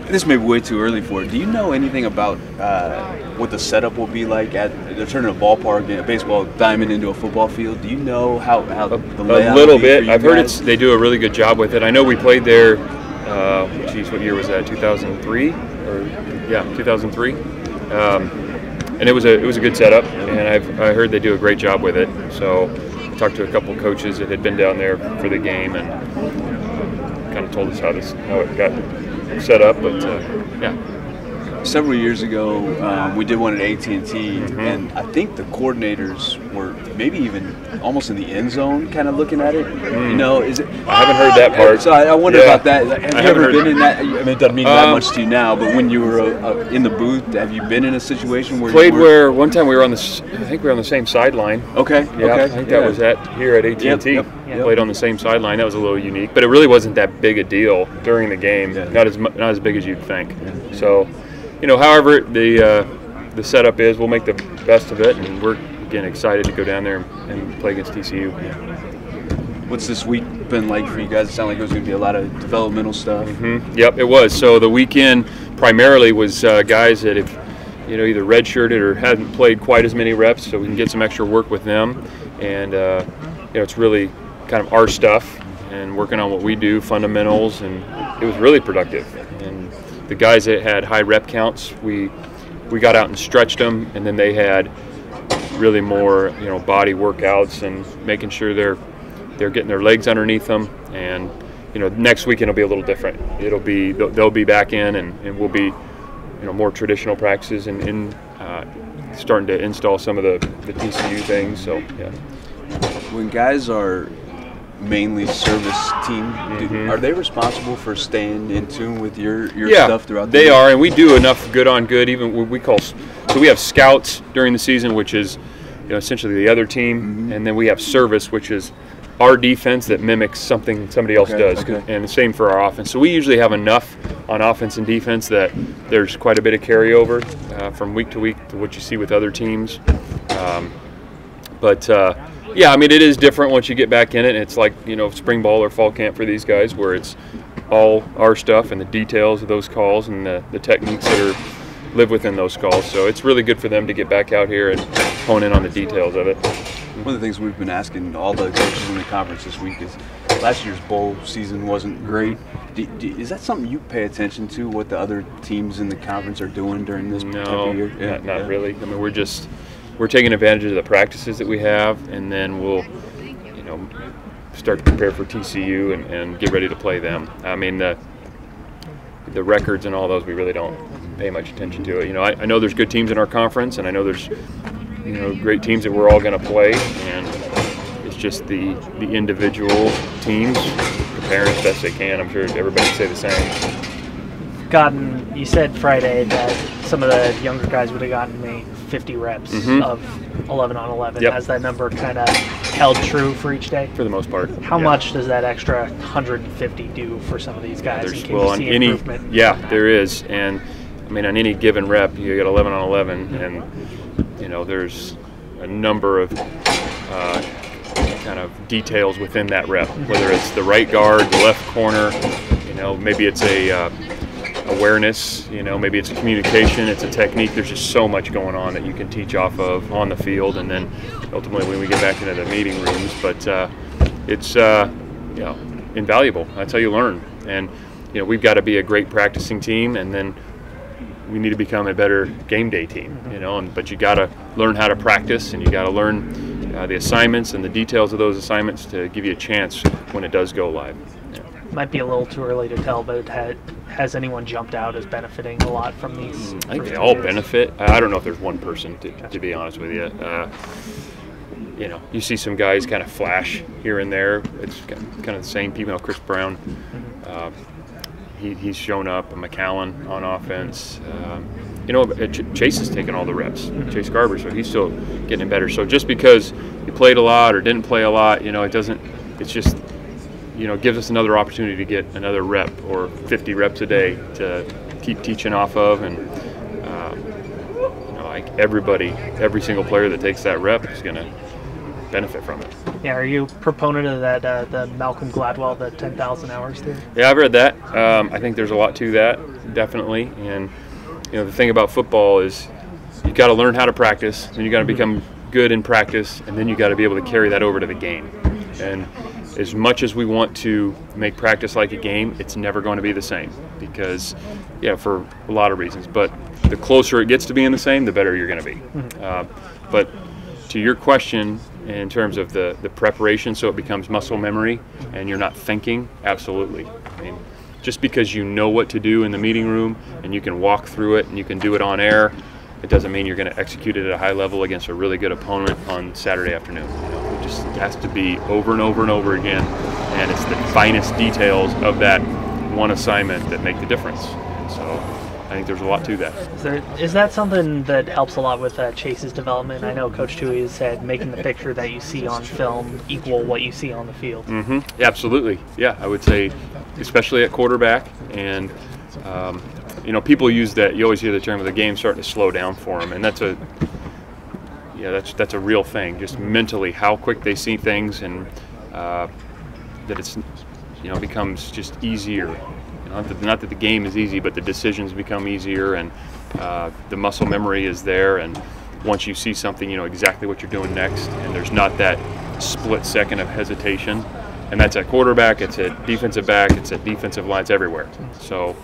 This may be way too early for it. Do you know anything about what the setup will be like at they're turning a ballpark, a baseball diamond into a football field? Do you know how the layout a little will be bit. for I've you heard guys? they do a really good job with it. I know we played there. What year was that? 2003 2003. And it was a good setup, and I heard they do a great job with it. So I talked to a couple coaches that had been down there for the game and kind of told us how it got set up. But yeah. Several years ago, we did one at AT&T, and I think the coordinators were maybe even almost in the end zone, kind of looking at it. You know, is it? I haven't heard that part. So I wonder about that. Have you ever been heard. in that? I mean, it doesn't mean that much to you now, but when you were in the booth, have you been in a situation where Played you were, where one time we were on the I think we were on the same sideline. Okay. Yeah, okay. I think that was here at AT&T. Yep. Played on the same sideline. That was a little unique, but it really wasn't that big a deal during the game. Yeah. Not as big as you'd think. So, however the setup is, we'll make the best of it, and we're again excited to go down there and play against TCU. What's this week been like for you guys? It sounded like it was going to be a lot of developmental stuff. Yep, it was. So the weekend primarily was guys that have either redshirted or hadn't played quite as many reps, so we can get some extra work with them. And it's really kind of our stuff and working on what we do, fundamentals, and it was really productive. And the guys that had high rep counts, we got out and stretched them, and then they had really more body workouts and making sure they're getting their legs underneath them. And next weekend will be a little different. They'll be back in, and we'll be more traditional practices and starting to install some of the TCU things. So yeah. When guys are mainly service team, are they responsible for staying in tune with your stuff throughout the year? They are, and we do enough good on good. Even we have scouts during the season, which is essentially the other team, and then we have service, which is our defense that mimics something somebody else does, and the same for our offense. So we usually have enough on offense and defense that there's quite a bit of carryover from week to week to what you see with other teams. Yeah, I mean, it is different once you get back in it. It's like, spring ball or fall camp for these guys, where it's all our stuff and the details of those calls and the techniques that live within those calls. So it's really good for them to get back out here and hone in on the details of it. One of the things we've been asking all the coaches in the conference this week is last year's bowl season wasn't great. Is that something you pay attention to, what the other teams in the conference are doing during this type of year? Not really. I mean, we're taking advantage of the practices that we have, and then we'll, start to prepare for TCU and get ready to play them. I mean, the records and all those, we really don't pay much attention to it. I know there's good teams in our conference, and I know there's, great teams that we're all going to play, and it's just the individual teams preparing as best they can. I'm sure everybody would say the same. You said Friday that some of the younger guys would have gotten maybe 50 reps of 11 on 11. Yep. Has that number kind of held true for each day? For the most part. How much does that extra 150 do for some of these guys? Can you see improvement? Yeah, there is. And I mean, on any given rep, you get 11 on 11, and there's a number of kind of details within that rep, whether it's the right guard, the left corner, maybe it's a awareness, maybe it's a communication, it's a technique. There's just so much going on that you can teach off of on the field, and then ultimately when we get back into the meeting rooms. But it's invaluable. That's how you learn. And we've got to be a great practicing team, and then we need to become a better game day team. But you got to learn how to practice, and you got to learn the assignments and the details of those assignments to give you a chance when it does go live. Might be a little too early to tell, but has anyone jumped out as benefiting a lot from these? I think they all benefit. I don't know if there's one person, to be honest with you. You see some guys kind of flash here and there. It's kind of the same people. Chris Brown, he's shown up. McAllen on offense. Chase has taken all the reps. Chase Garber, so he's still getting better. So just because you played a lot or didn't play a lot, it doesn't. It's just. Gives us another opportunity to get another rep or 50 reps a day to keep teaching off of, and every single player that takes that rep is going to benefit from it. Yeah, are you a proponent of that the Malcolm Gladwell, the 10,000 hours theory? Yeah, I've read that. I think there's a lot to that, definitely. And the thing about football is you got to learn how to practice, and you got to become good in practice, and then you got to be able to carry that over to the game. And as much as we want to make practice like a game, it's never going to be the same because, for a lot of reasons. But the closer it gets to being the same, the better you're going to be. But to your question, in terms of the preparation, so it becomes muscle memory and you're not thinking, absolutely. I mean, just because you know what to do in the meeting room and you can walk through it and you can do it on air, it doesn't mean you're going to execute it at a high level against a really good opponent on Saturday afternoon. It just has to be over and over and over again, and it's the finest details of that one assignment that make the difference. And so I think there's a lot to that. Is that something that helps a lot with Chase's development? I know Coach Tui has said making the picture that you see on film equal what you see on the field. Mm-hmm. Yeah, absolutely. Yeah, I would say especially at quarterback. And people use that. You always hear the term of the game starting to slow down for them, and that's a real thing. Just mentally, how quick they see things, and that it's becomes just easier. Not that the game is easy, but the decisions become easier, and the muscle memory is there. And once you see something, you know exactly what you're doing next, and there's not that split second of hesitation. And that's at quarterback, it's at defensive back, it's at defensive line, it's everywhere. So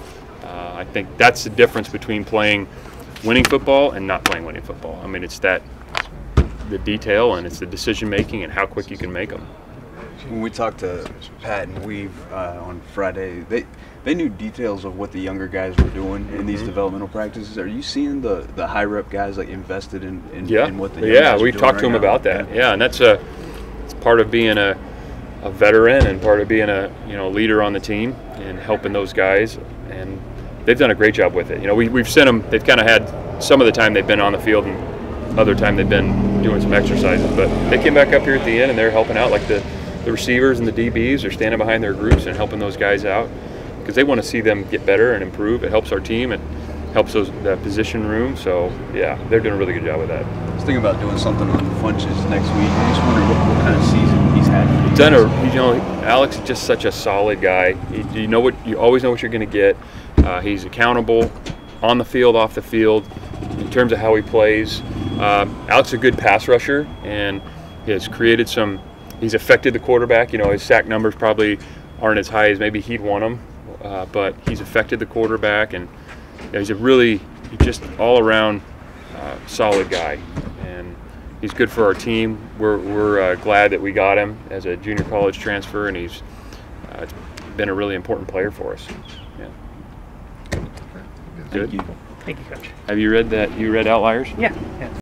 I think that's the difference between playing winning football and not playing winning football. I mean, it's the detail, and it's the decision making and how quick you can make them. When we talked to Pat and Weave on Friday, they knew details of what the younger guys were doing in these developmental practices. Are you seeing the high rep guys like invested in what the young guys are we doing talked to right them now? about that. Yeah, and it's part of being a veteran and part of being a leader on the team and helping those guys, and they've done a great job with it. We've sent them. They've kind of had some of the time they've been on the field and other time they've been doing some exercises, but they came back up here at the end and they're helping out, like the receivers and the DBs are standing behind their groups and helping those guys out because they want to see them get better and improve. It helps our team, it helps that position room. So yeah, they're doing a really good job with that. I was thinking about doing something on Funches next week. I just wonder what kind of season he's had. Alex is just such a solid guy. You always know what you're going to get. He's accountable on the field, off the field, in terms of how he plays. Alex is a good pass rusher, and he has created he's affected the quarterback. His sack numbers probably aren't as high as maybe he'd want them, but he's affected the quarterback, and he's just all-around solid guy, and he's good for our team. We're glad that we got him as a junior college transfer, and he's been a really important player for us. Yeah. Good. Thank you. Thank you, Coach. Have you read that? You read Outliers? Yeah.